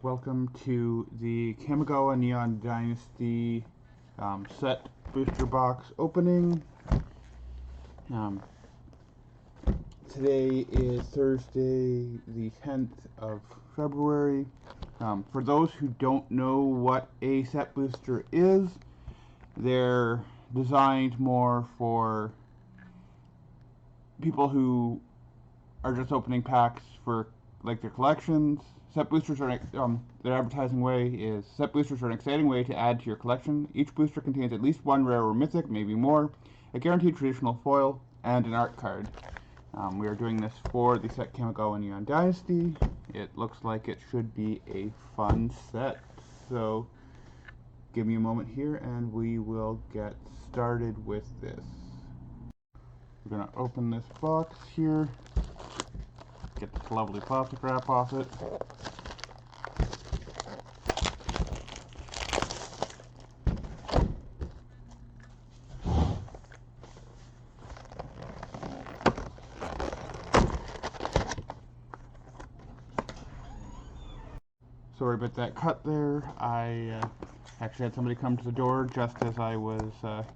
Welcome to the Kamigawa Neon Dynasty set booster box opening. Um, Today is Thursday, the 10th of February. For those who don't know what a set booster is, they're designed more for people who are just opening packs for like their collections. Set boosters are their advertising way is set boosters are an exciting way to add to your collection. Each booster contains at least one rare or mythic, maybe more, a guaranteed traditional foil, and an art card. We are doing this for the set Kamigawa Neon Dynasty. It looks like it should be a fun set. So give me a moment here and we will get started with this. We're going to open this box here. Get this lovely plastic wrap off it. Sorry about that cut there. I actually had somebody come to the door just as I was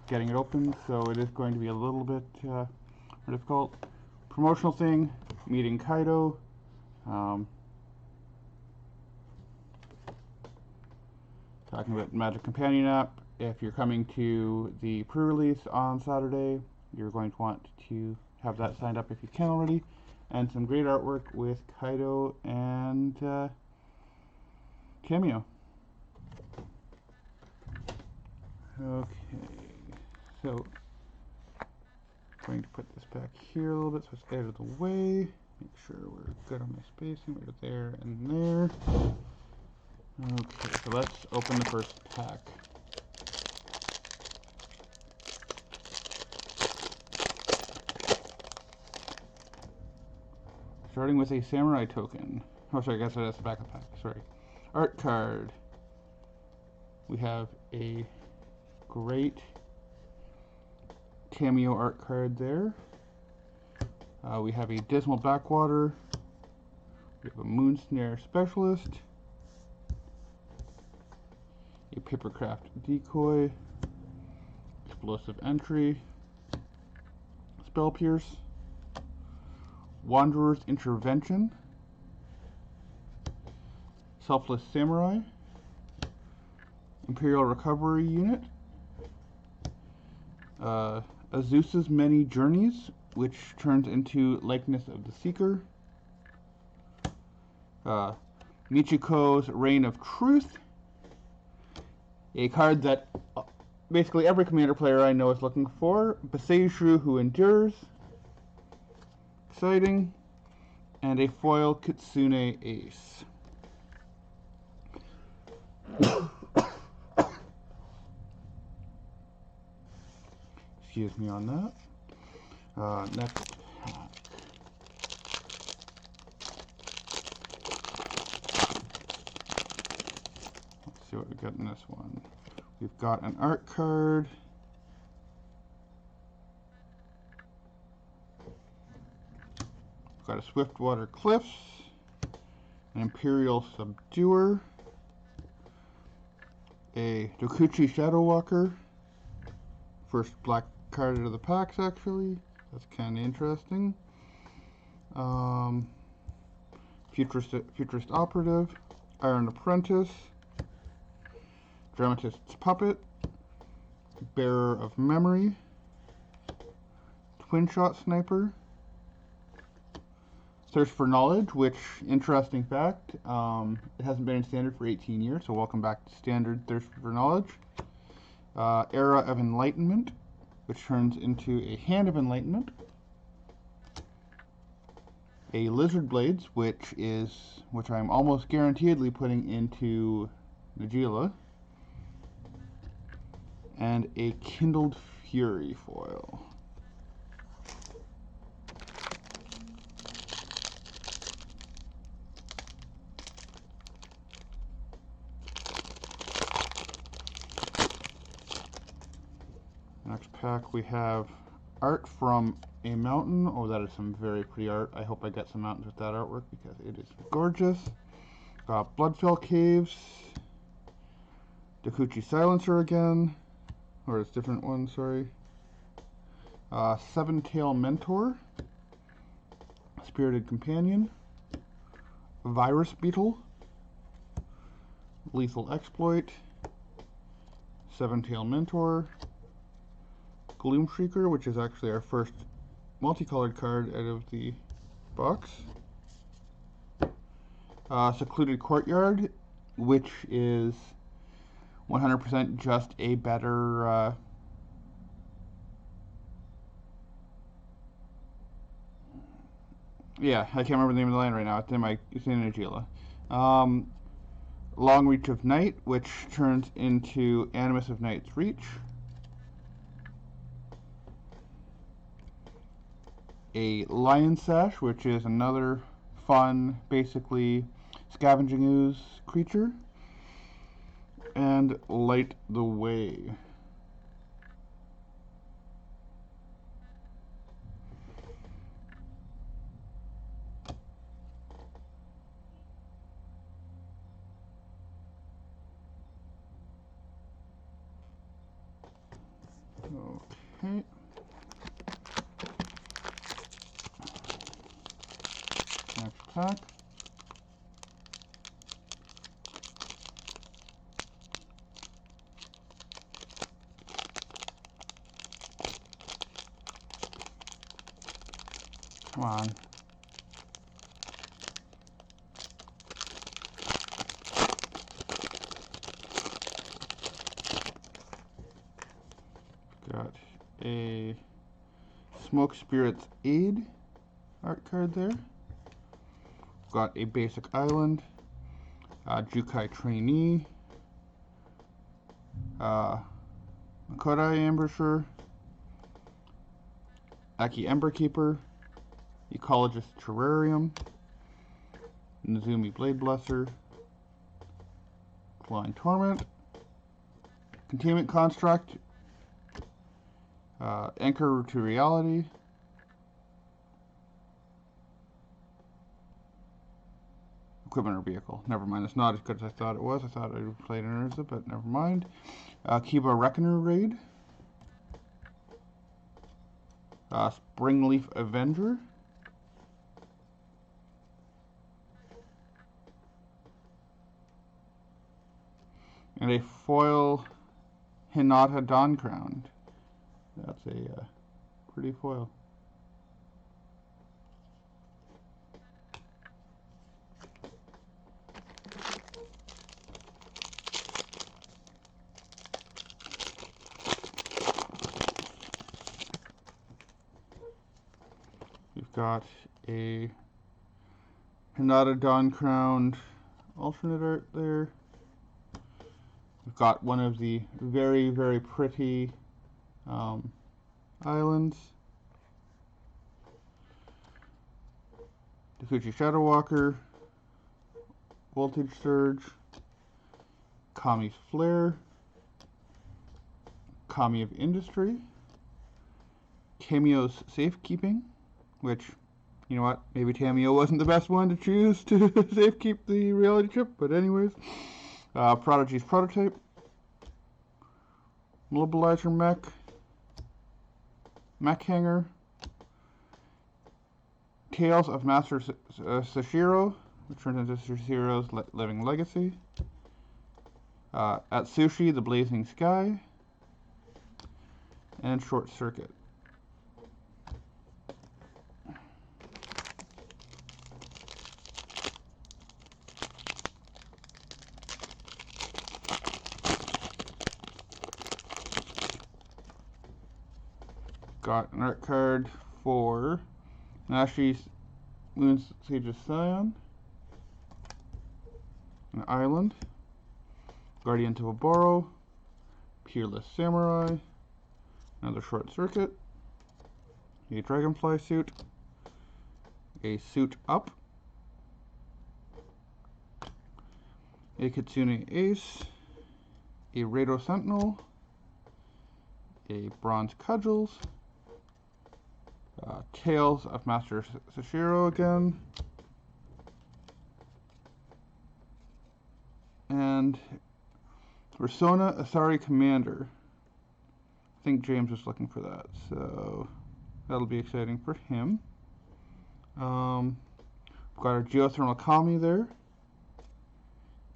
getting it open, so it is going to be a little bit more difficult. Promotional thing, meeting Kaido. Talking about Magic Companion app. If you're coming to the pre-release on Saturday, you're going to want to have that signed up if you can already. And some great artwork with Kaido and Cameo. Okay, so I'm going to put this back here a little bit so it's out of the way. Make sure we're good on my spacing. We're there and there. Okay, so let's open the first pack. Starting with a samurai token. Oh, sorry, I guess that's the back of the pack. Sorry. Art card. We have a great cameo art card there. We have a Dismal Backwater. We have a Moon Snare Specialist. A Papercraft Decoy. Explosive Entry. Spell Pierce. Wanderer's Intervention. Selfless Samurai. Imperial Recovery Unit. Azusa's Many Journeys, which turns into Likeness of the Seeker. Michiko's Reign of Truth. A card that basically every Commander player I know is looking for. Beseiju Who Endures. Exciting. And a foil Kitsune Ace. Excuse me on that. Next pack. Let's see what we got in this one. We've got an art card. We've got a Swiftwater Cliffs. An Imperial Subduer. A Dokuchi Shadowwalker. First black card out of the packs, actually. That's kind of interesting. Futurist Operative. Iron Apprentice. Dramatist's Puppet. Bearer of Memory. Twin Shot Sniper. Thirst for Knowledge, which, interesting fact, it hasn't been in Standard for 18 years, so welcome back to Standard Thirst for Knowledge. Era of Enlightenment, which turns into a Hand of Enlightenment. A Lizard Blades, which I'm almost guaranteedly putting into Nagila. And a Kindled Fury foil. Next pack we have art from a mountain. Oh, that is some very pretty art. I hope I get some mountains with that artwork because it is gorgeous. Bloodfell Caves, Dokuchi Silencer again, or it's a different one, sorry. Seven Tail Mentor, Spirited Companion, Virus Beetle, Lethal Exploit, Seven Tail Mentor, Gloom Shrieker, which is actually our first multicolored card out of the box. Secluded Courtyard, which is 100% just a better yeah, I can't remember the name of the land right now. It's in Agila. Long Reach of Night, which turns into Animus of Night's Reach. A Lion Sash, which is another fun, basically scavenging ooze creature. And Light the Way. Okay. Next pack. Come on. Got a Smoke Spirit's Aid art card there. Got a basic island, Jukai Trainee, Makodai Ambusher, Aki Emberkeeper, Ecologist Terrarium, Nezumi Blade Blesser, Flying Torment, Containment Construct, Anchor to Reality, Equipment or Vehicle. Never mind, it's not as good as I thought it was. I thought I would play it in Urza, but never mind. Kiba Reckoner Raid, Springleaf Avenger, and a foil Hinata Dawncrown. That's a pretty foil. We've got a Hinata Dawncrown alternate art there. We've got one of the very, very pretty islands. Dokuchi Shadowwalker, Voltage Surge, Kami's Flare, Kami of Industry, Tamiyo's Safekeeping, which, you know what, maybe Tamiyo wasn't the best one to choose to safekeep the reality chip, but anyways. Prodigy's Prototype, Mobilizer Mech Hanger, Tales of Master Sashiro, which turns into Sashiro's Living Legacy, Atsushi, the Blazing Sky, and Short Circuit. Got an art card for Nashi's Moon Sage's Scion, an island, Guardian to Oboro, Peerless Samurai, another Short Circuit, a Dragonfly Suit, a Suit Up, a Kitsune Ace, a Rado Sentinel, a Bronze Cudgels, Tales of Master Sashiro again, And Persona Asari Commander. I think James was looking for that, so that'll be exciting for him. We've got our Geothermal Kami there.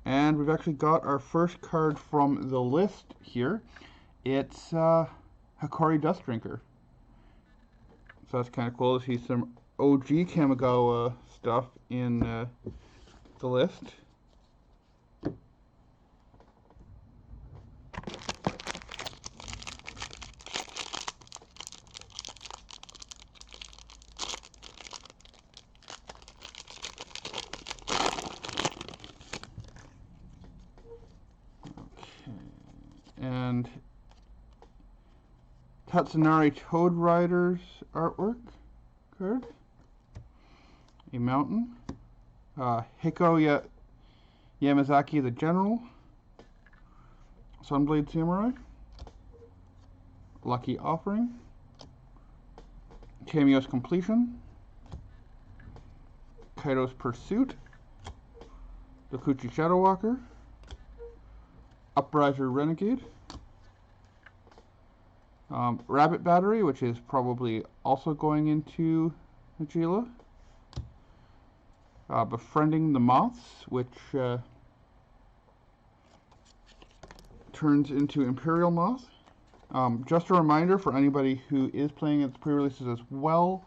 And we've actually got our first card from the list here. It's Hikari Dust Drinker. So that's kind of cool to see some OG Kamigawa stuff in the list. And Tatsunari Toad Riders artwork card. A mountain. Hiko Yamazaki the General. Sunblade Samurai. Lucky Offering. Cameo's Completion. Kaido's Pursuit. Dokuchi Shadow Walker. Upriser Renegade. Rabbit Battery, which is probably also going into Najila. Befriending the Moths, which turns into Imperial Moth. Just a reminder for anybody who is playing its pre-releases as well,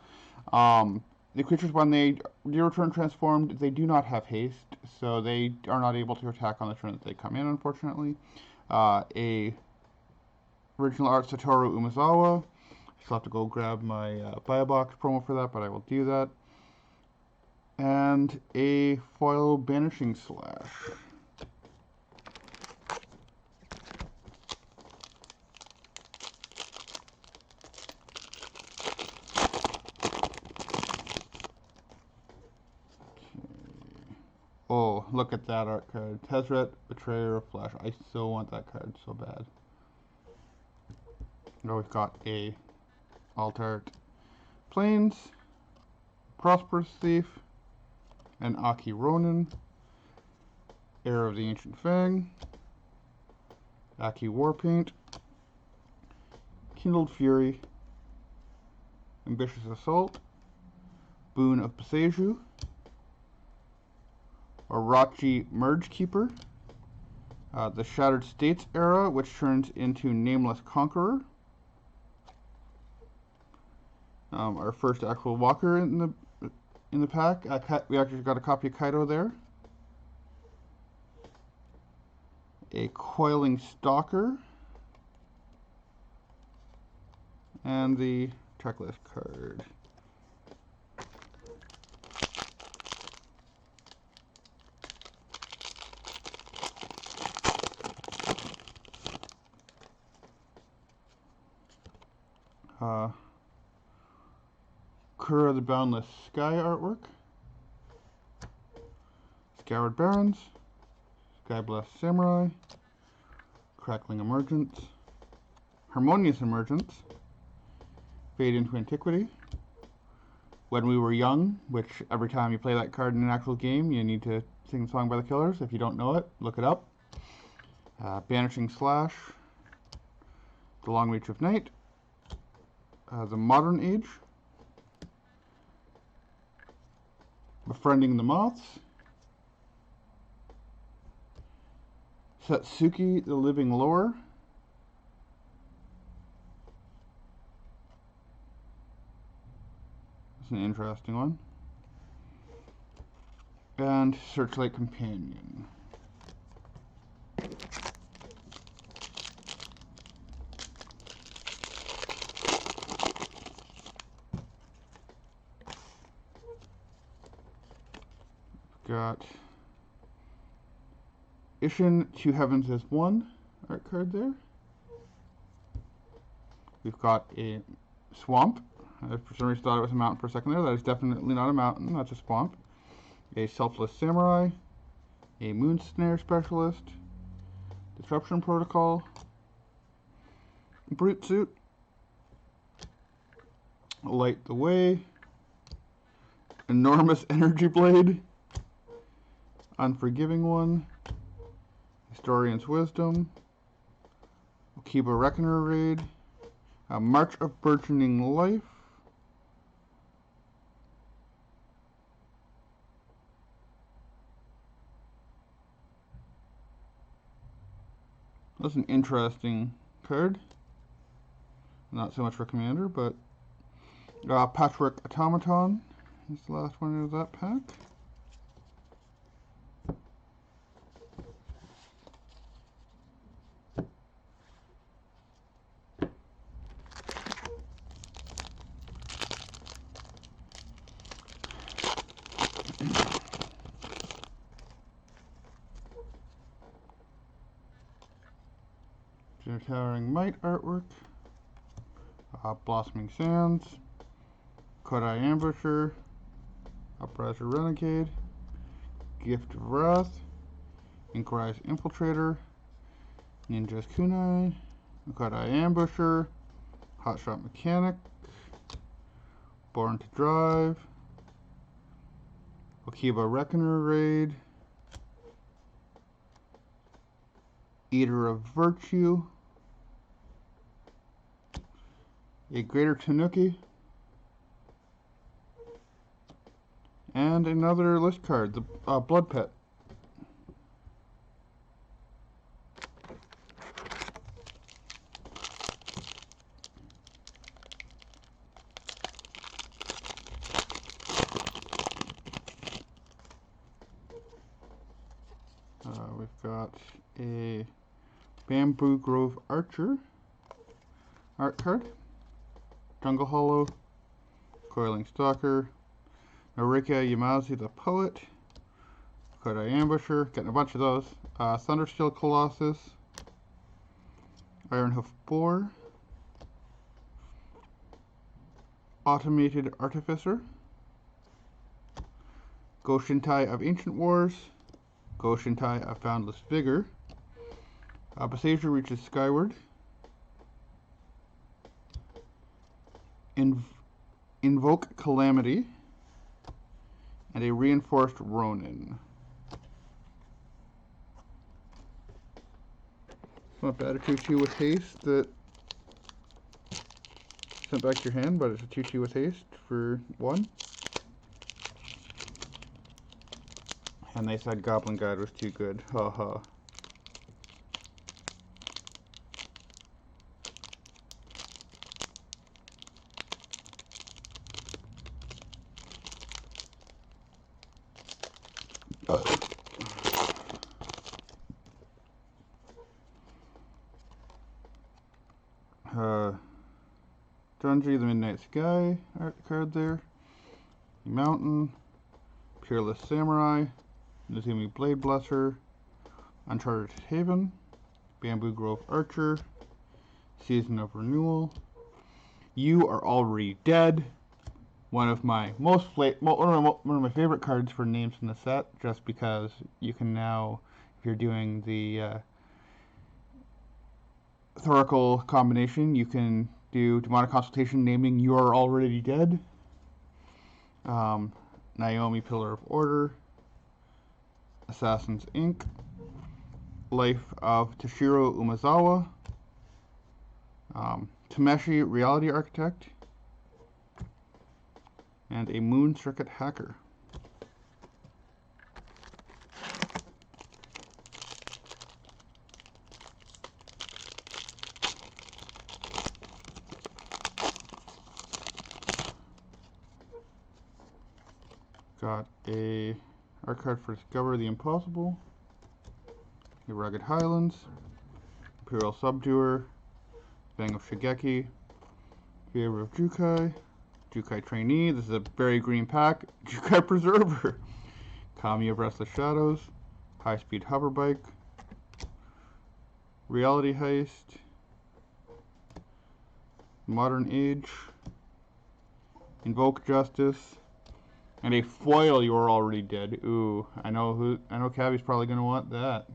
the creatures, when they return transformed, they do not have haste, so they are not able to attack on the turn that they come in, unfortunately. A original art Satoru Umezawa. I still have to go grab my buy a box promo for that, but I will do that. And a foil Banishing Slash. Oh, look at that art card. Tezzeret, Betrayer of Flesh. I so want that card so bad. Now we've got a alt art Plains, Prosperous Thief, and Aki Ronin, Heir of the Ancient Fang, Aki Warpaint, Kindled Fury, Ambitious Assault, Boon of Beseju, Orochi Merge Keeper, the Shattered States era, which turns into Nameless Conqueror. Our first actual walker in the pack. We actually got a copy of Kaido there. A Coiling Stalker. And the checklist card. Kura the Boundless Sky artwork. Scoured Barrens. Skyblessed Samurai. Crackling Emergence. Harmonious Emergence. Fade into Antiquity. When We Were Young, which every time you play that card in an actual game, you need to sing the song by the Killers. If you don't know it, look it up. Banishing Slash. The Long Reach of Night. The Modern Age. Befriending the Moths. Satsuki the Living Lore. That's an interesting one. And Searchlight Companion. Got Ishin Two Heavens as one art card there. We've got a Swamp. I for some reason thought it was a mountain for a second there. That is definitely not a mountain, that's a swamp. A Selfless Samurai. A Moon Snare Specialist. Disruption Protocol. Brute Suit. Light the Way. Enormous Energy Blade. Unforgiving One. Historian's Wisdom, Okiba Reckoner Raid, March of Burgeoning Life, that's an interesting card. Not so much for Commander, but Patchwork Automaton is the last one of that pack. Towering Might artwork, Blossoming Sands, Kodai Ambusher, Upriser Renegade, Gift of Wrath, Inkrise Infiltrator, Ninja's Kunai, Kodai Ambusher, Hotshot Mechanic, Born to Drive, Okiba Reckoner Raid, Eater of Virtue, a Greater Tanuki, and another list card, the Blood Pet. We've got a Bamboo Grove Archer art card, Jungle Hollow, Coiling Stalker, Norika Yamazi the Poet, Kodai Ambusher, getting a bunch of those, Thundersteel Colossus, Ironhoof Boar, Automated Artificer, Goshintai of Ancient Wars, Goshintai of Boundless Vigor, Besager Reaches Skyward, Invoke Calamity, and a Reinforced Ronin. Not bad, a 2-2 with haste that sent back to your hand, but it's a 2-2 with haste for 1. And they said Goblin Guide was too good. Haha. Dungy the Midnight Sky art card there. Mountain, Peerless Samurai, Nazumi Blade Blesser, Uncharted Haven, Bamboo Grove Archer, Season of Renewal, You Are Already Dead, one of my favorite cards for names in the set, just because you can now, if you're doing the Thoracle combination, you can do Demonic Consultation naming You Are Already Dead, Naomi Pillar of Order, Assassin's Inc., Life of Toshiro Umezawa, Tameshi Reality Architect, and a Moon Circuit Hacker. Got a art card for Discover the Impossible, a Rugged Highlands, Imperial Subduer, Fang of Shigeki, Favor of Jukai, Jukai Trainee, this is a very green pack, Jukai Preserver, Kami of Restless Shadows, High Speed Hoverbike, Reality Heist, Modern Age, Invoke Justice, and a foil You Are Already Dead. Ooh, I know Cavi's probably gonna want that.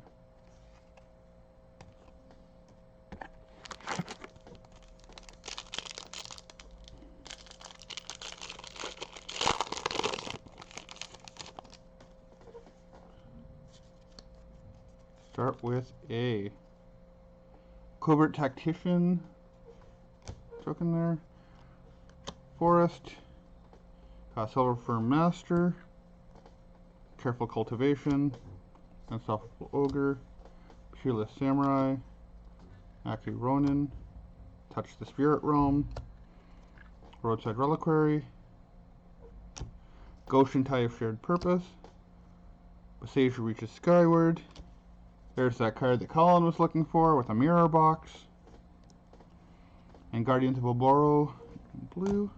Start with a Covert Tactician token there. Forest. Silver Fur Master. Careful Cultivation. Unstoppable Ogre. Peerless Samurai. Aki Ronin. Touch the Spirit Realm. Roadside Reliquary. Goshen Tie of Shared Purpose. Boseiju Reaches Skyward. There's that card that Colin was looking for with a mirror box. And Guardians of Oboro in blue.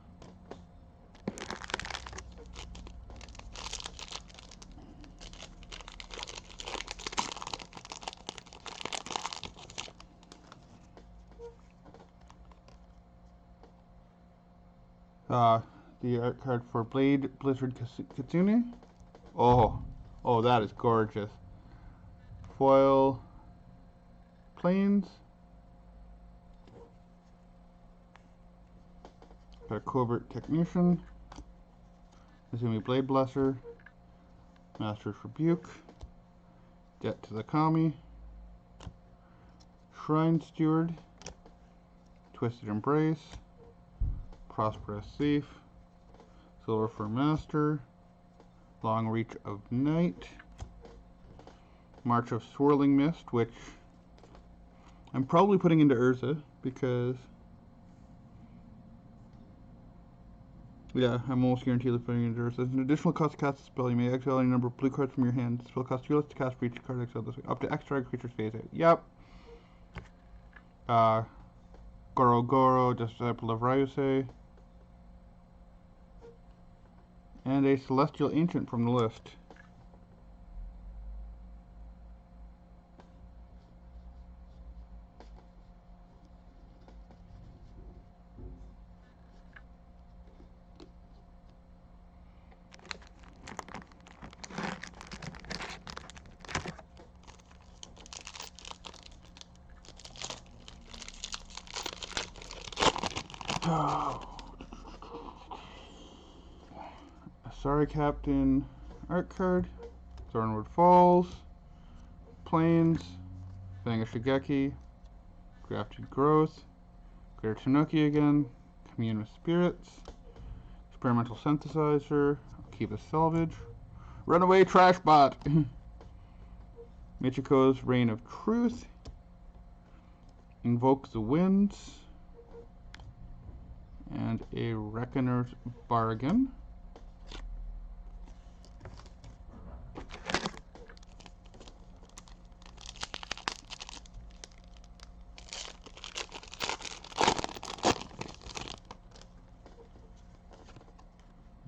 The art card for Blade Blizzard Kitsune. Oh, that is gorgeous. Foil Plains. Got a Covert Technician. Izumi Blade Blesser. Master's Rebuke. Debt to the Kami. Shrine Steward. Twisted Embrace. Prosperous Thief. Silver Fur Master. Long Reach of Night. March of Swirling Mist, which I'm probably putting into Urza because, yeah, I'm almost guaranteed putting it into Urza. As an additional cost to cast a spell, you may exile any number of blue cards from your hand. The spell costs 2 less to cast for each card exiled this way. Up to X target creature stays out. Yep. Goro Goro, Disciple of Ryusei. And a Celestial Ancient from the list. Sorry Captain art card. Thornwood Falls. Plains. Fanga Shigeki. Grafted Growth. Greater Tanuki again. Commune with Spirits. Experimental Synthesizer. Akiba Salvage. Runaway Trash Bot. Michiko's Reign of Truth. Invoke the Winds. And a Reckoner's Bargain.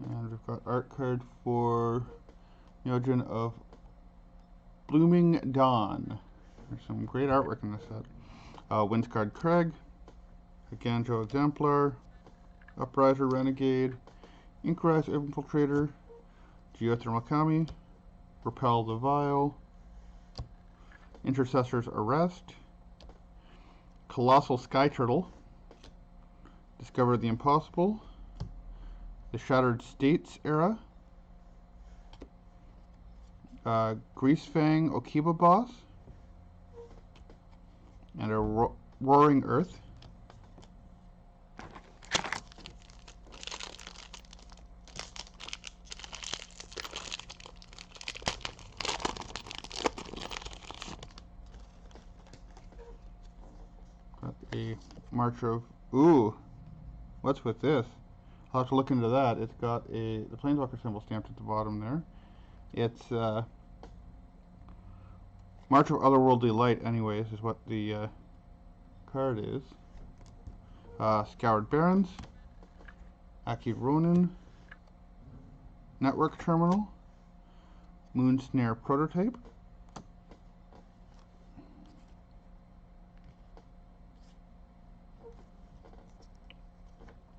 And we've got art card for Myojin of Blooming Dawn. There's some great artwork in this set. Windsguard Craig, a Ganjo Exemplar, Upriser Renegade, Inkrise Infiltrator, Geothermal Kami, Repel the Vile, Intercessor's Arrest, Colossal Sky Turtle, Discover the Impossible, the Shattered States Era, Greasefang Okiba Boss, and a Roaring Earth. Got a March of... Ooh! What's with this? I'll have to look into that. It's got the Planeswalker symbol stamped at the bottom there. It's March of Otherworldly Light, anyways, is what the card is. Scoured Barrens, Aki Ronin, Network Terminal, Moon Snare Prototype,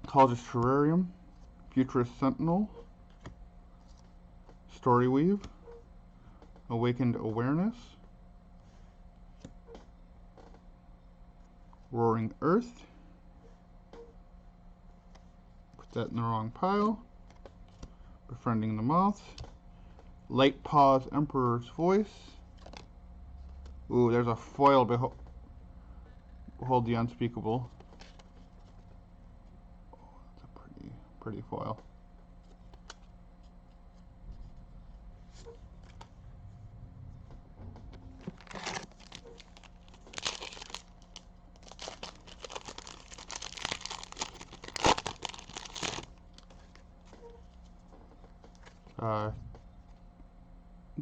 College's Terrarium, Futurist Sentinel, Storyweave, Awakened Awareness, Roaring Earth, put that in the wrong pile, Befriending the Moths, Light Paws Emperor's Voice, Ooh, there's a foil. Behold the unspeakable. That's a pretty foil.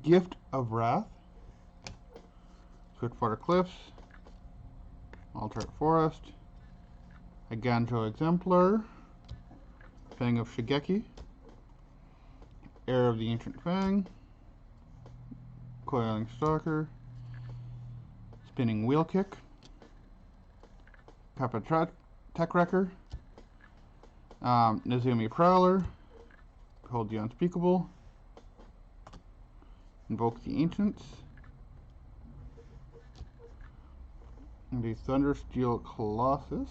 Gift of Wrath. Swiftwater Cliffs. Alternate Forest. A Ganjo Exemplar. Fang of Shigeki. Heir of the Ancient Fang. Coiling Stalker. Spinning Wheel Kick. Kappa Tech Wrecker. Nezumi Prowler. Behold the Unspeakable. Invoke the Ancients. And the Thundersteel Colossus.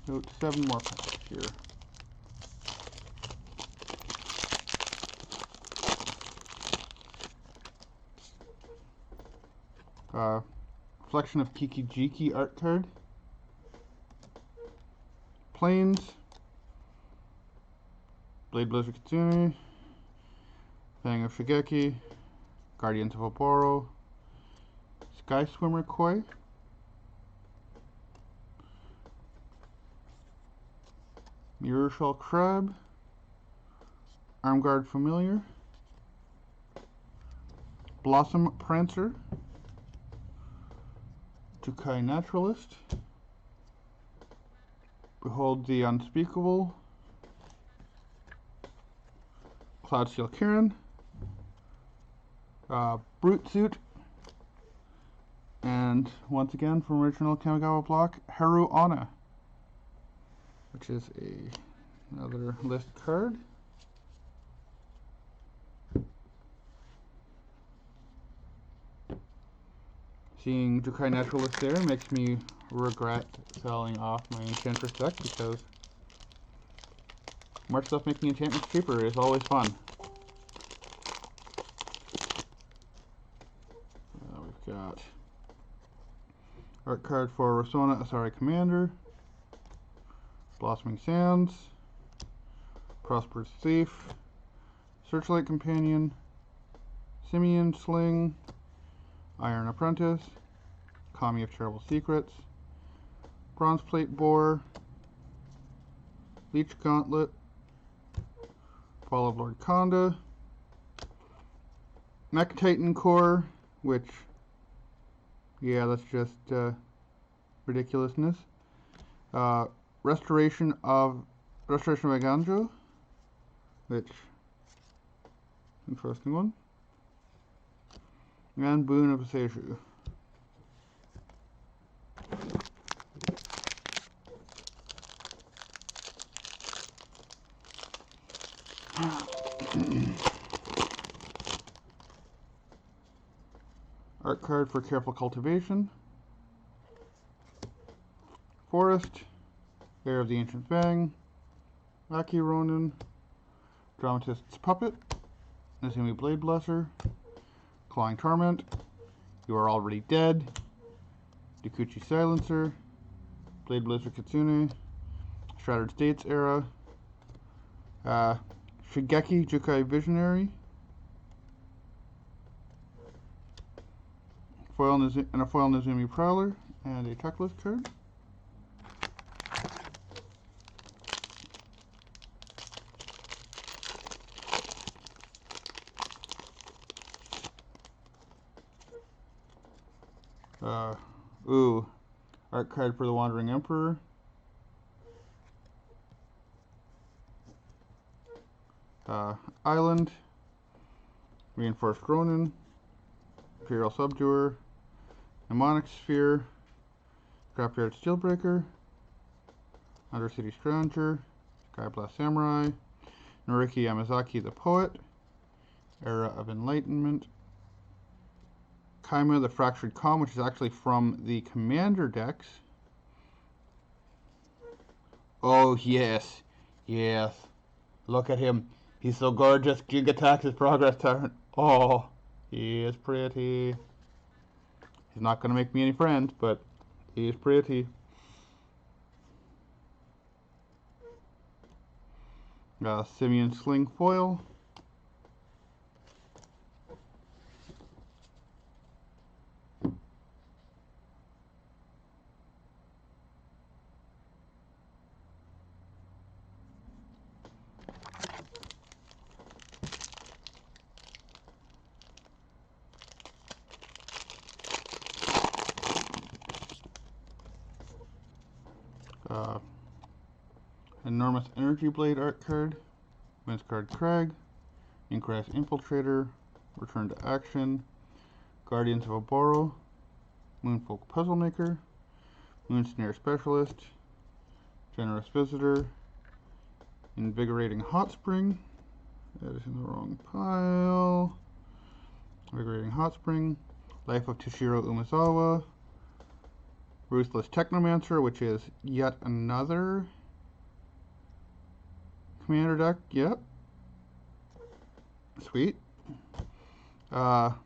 So 7 more packs here. Reflection of Kikijiki art card. Plains. Blade Blizzard Kitsune. Fang of Shigeki. Guardians of Oporo. Sky Swimmer Koi. Mirror Shell Crab. Armguard Familiar. Blossom Prancer. Jukai Naturalist. Behold the Unspeakable. Cloudsteel Kirin. Brute Suit. And once again from original Kamigawa block, Haru Ana, which is another list card. Seeing Jukai Naturalist there makes me regret selling off my Enchantress deck, because more stuff making enchantments cheaper is always fun. We've got art card for Rosona Asari Commander, Blossoming Sands, Prosperous Thief, Searchlight Companion, Simeon Sling, Iron Apprentice, Kami of Terrible Secrets, Bronze Plate Boar, Leech Gauntlet, Fall of Lord Konda, Mech Titan Core, which, yeah, that's just ridiculousness. Restoration of Ganjo, which, interesting one. And Boon of Seishu. Art card for Careful Cultivation. Forest. Heir of the Ancient Fang. Aki Ronin. Dramatist's Puppet. Nezumi Blade Blesser. Clawing Torment. You Are Already Dead. Dikuchi Silencer. Blade Blizzard Kitsune. Shattered States Era. Shigeki Jukai Visionary. And a foil Nezumi Prowler. And a checklist card. Art card for the Wandering Emperor. Island. Reinforced Ronin. Imperial Subduer. Mnemonic Sphere. Scrapyard Steelbreaker. Undercity Stranger. Skyblast Samurai. Noriki Yamazaki the Poet. Era of Enlightenment. Kaima the Fractured Calm, which is actually from the Commander decks. Oh, yes. Yes. Look at him. He's so gorgeous. Gigatax his progress turn. Oh, he is pretty. He's not gonna make me any friends, but he is pretty. Simeon Sling foil. Enormous Energy Blade art card. Vince card Craig. Ingrass Infiltrator. Return to Action. Guardians of Oboro. Moonfolk Puzzle Maker. Moonsnare Specialist. Generous Visitor. Invigorating Hot Spring. That is in the wrong pile. Invigorating Hot Spring. Life of Toshiro Umezawa. Ruthless Technomancer, which is yet another commander deck. Yep. Sweet. Satsuki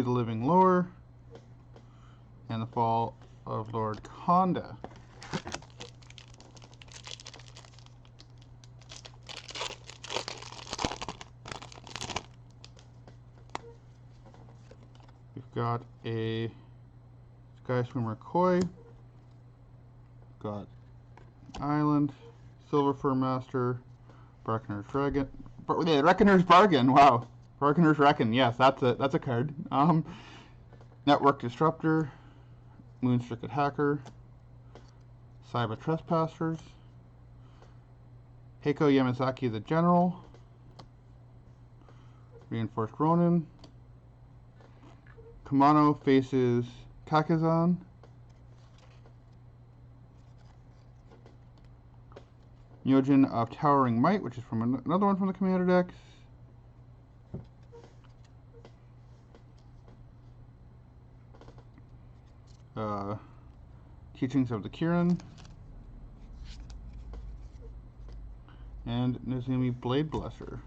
the Living Lore. And the Fall of Lord Konda. We've got a Sky Swimmer Koi. Got Island, Silver Fur Master, Barkener's Dragon, Reckoner's Bargain. Wow, Barkener's Reckon. Yes, that's a card. Network Disruptor, Moonstricket Hacker, Saiba Trespassers, Heiko Yamazaki the General, Reinforced Ronin, Kamano faces Kakazan, Myojin of Towering Might, which is from another one from the commander decks. Teachings of the Kirin. And Nezumi Blade Blesser.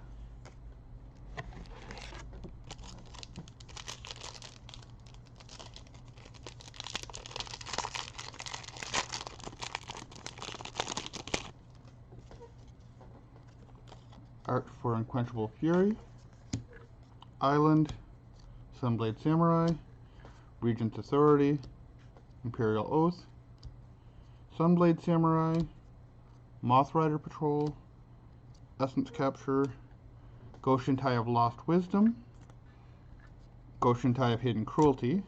Art for Unquenchable Fury, Island, Sunblade Samurai, Regent's Authority, Imperial Oath, Sunblade Samurai, Moth Rider Patrol, Essence Capture, Goshintai of Lost Wisdom, Goshintai of Hidden Cruelty,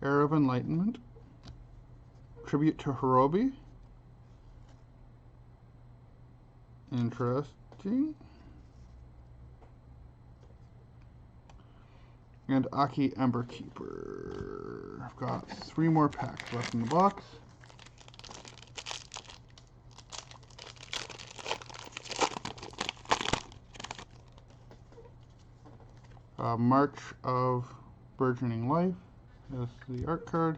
Era of Enlightenment, Tribute to Hirobi, interesting, and Aki Emberkeeper. I've got 3 more packs left in the box. March of Burgeoning Life is the art card.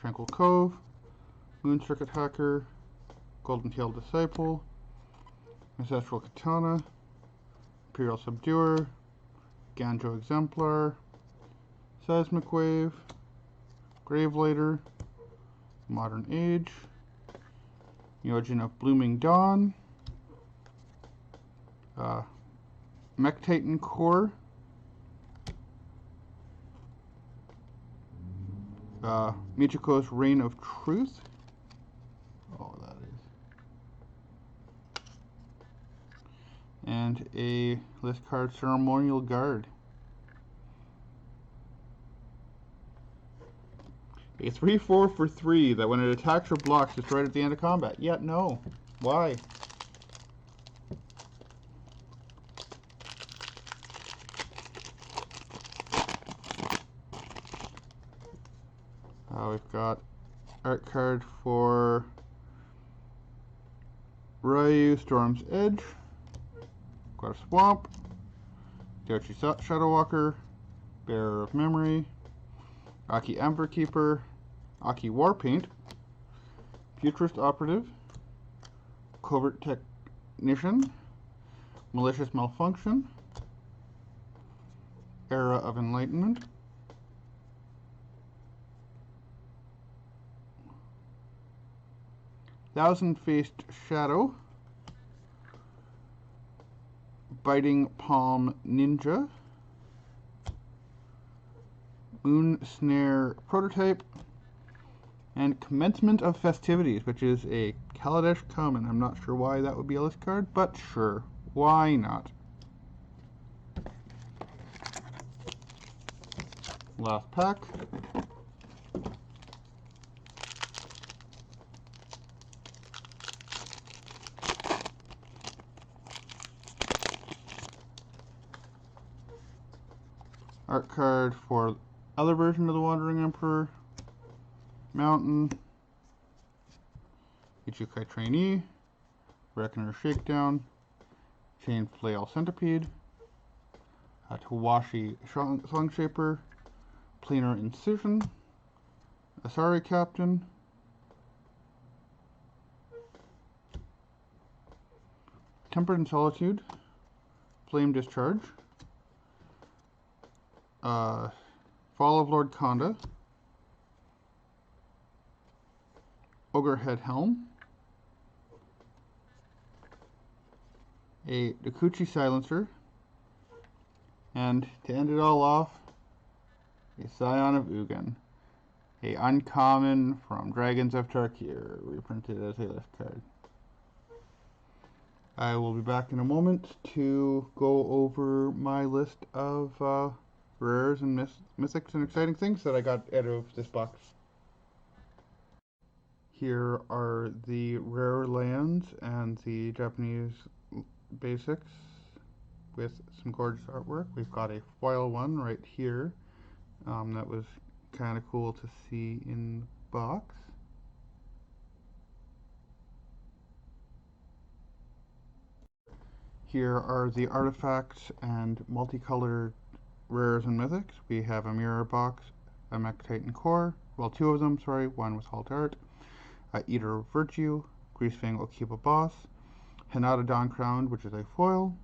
Tranquil Cove, Moonstricket Hacker, Golden Tail Disciple, Ancestral Katana, Imperial Subduer, Ganjo Exemplar, Seismic Wave, Gravelighter, Modern Age, Myojin of Blooming Dawn, Mech Titan Core, Michiko's Reign of Truth. Oh, that is. And a list card Ceremonial Guard. A 3/4 for 3 that when it attacks or blocks, destroyed at the end of combat. Yet no. Why? We've got art card for Ryu Storm's Edge. Got a Swamp, Dochi Shadowwalker, Bearer of Memory, Aki Emberkeeper, Aki Warpaint, Futurist Operative, Covert Technician, Malicious Malfunction, Era of Enlightenment, Thousand-Faced Shadow, Biting Palm Ninja, Moon Snare Prototype, and Commencement of Festivities, which is a Kaladesh common. I'm not sure why that would be a list card, but sure, why not? Last pack. Art card for other version of the Wandering Emperor, Mountain, Ichikai Trainee, Reckoner Shakedown, Chain Flail Centipede, Tawashi Song Shaper, Planar Incision, Asari Captain, Tempered in Solitude, Flame Discharge, Fall of Lord Konda, Ogrehead Helm, a Dokuchi Silencer, and to end it all off, a Scion of Ugin, a uncommon from Dragons of Tarkir, reprinted as a list card. I will be back in a moment to go over my list of rares and mythics and exciting things that I got out of this box. Here are the rare lands and the Japanese basics with some gorgeous artwork. We've got a foil one right here that was kind of cool to see in the box. Here are the artifacts and multicolored rares and mythics. We have a mirror box, a Mech Titan core, well, two of them, sorry, one with Halt Art, Eater of Virtue, Greasefang Okiba Boss, Hinata Dawn Crowned, which is a foil,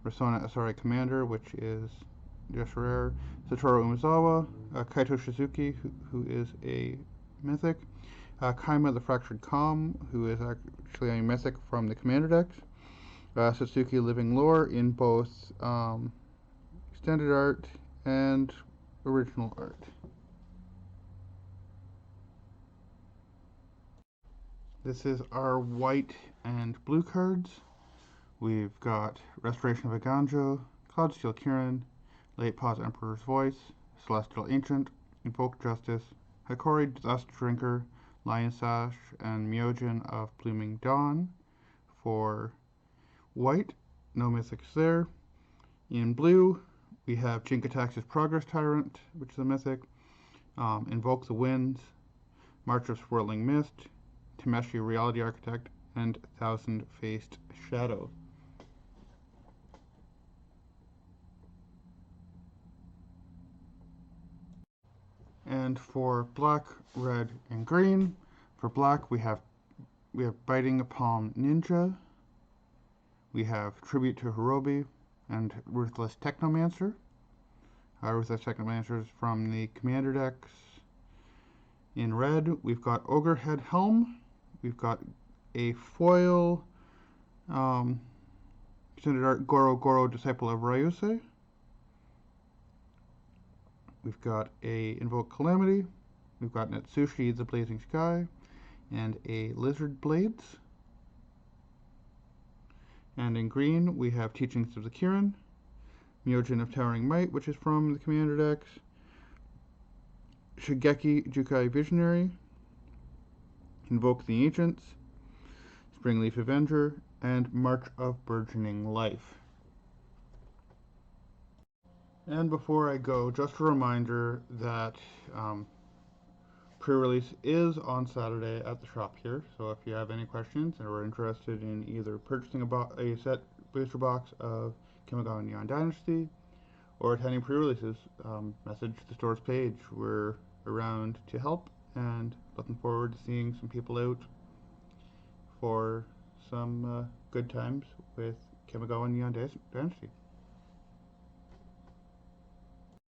Rasona Asari Commander, which is just rare, Satoru Umezawa, Kaito Shizuki, who is a mythic, Kaima the Fractured Calm, who is actually a mythic from the Commander decks, Satsuki Living Lore in both extended art and original art. This is our white and blue cards. We've got Restoration of Aganjo, Cloudsteel Kirin, Late Pause Emperor's Voice, Celestial Ancient, Invoke Justice, Hikori Dust Drinker, Lion Sash, and Myojin of Blooming Dawn. For white, no mythics there. In blue, we have Jinkatax's Progress Tyrant, which is a mythic, Invoke the Winds, March of Swirling Mist, Tameshi Reality Architect, and Thousand-Faced Shadow. And for black, red, and green, for black we have Biting Palm Ninja, we have Tribute to Hirobi, and Ruthless Technomancer. Ruthless Technomancer is from the Commander decks. In red, we've got Ogrehead Helm, we've got a foil extended art Goro Disciple of Ryusei. We've got a Invoke Calamity, we've got Netsushi the Blazing Sky, and a Lizard Blades. And in green, we have Teachings of the Kirin, Myojin of Towering Might, which is from the Commander decks, Shigeki Jukai Visionary, Invoke the Ancients, Springleaf Avenger, and March of Burgeoning Life. And before I go, just a reminder that pre-release is on Saturday at the shop here, so if you have any questions and are interested in either purchasing a set booster box of Kamigawa Neon Dynasty or attending pre-releases, message the store's page. We're around to help and looking forward to seeing some people out for some good times with Kamigawa Neon Dynasty.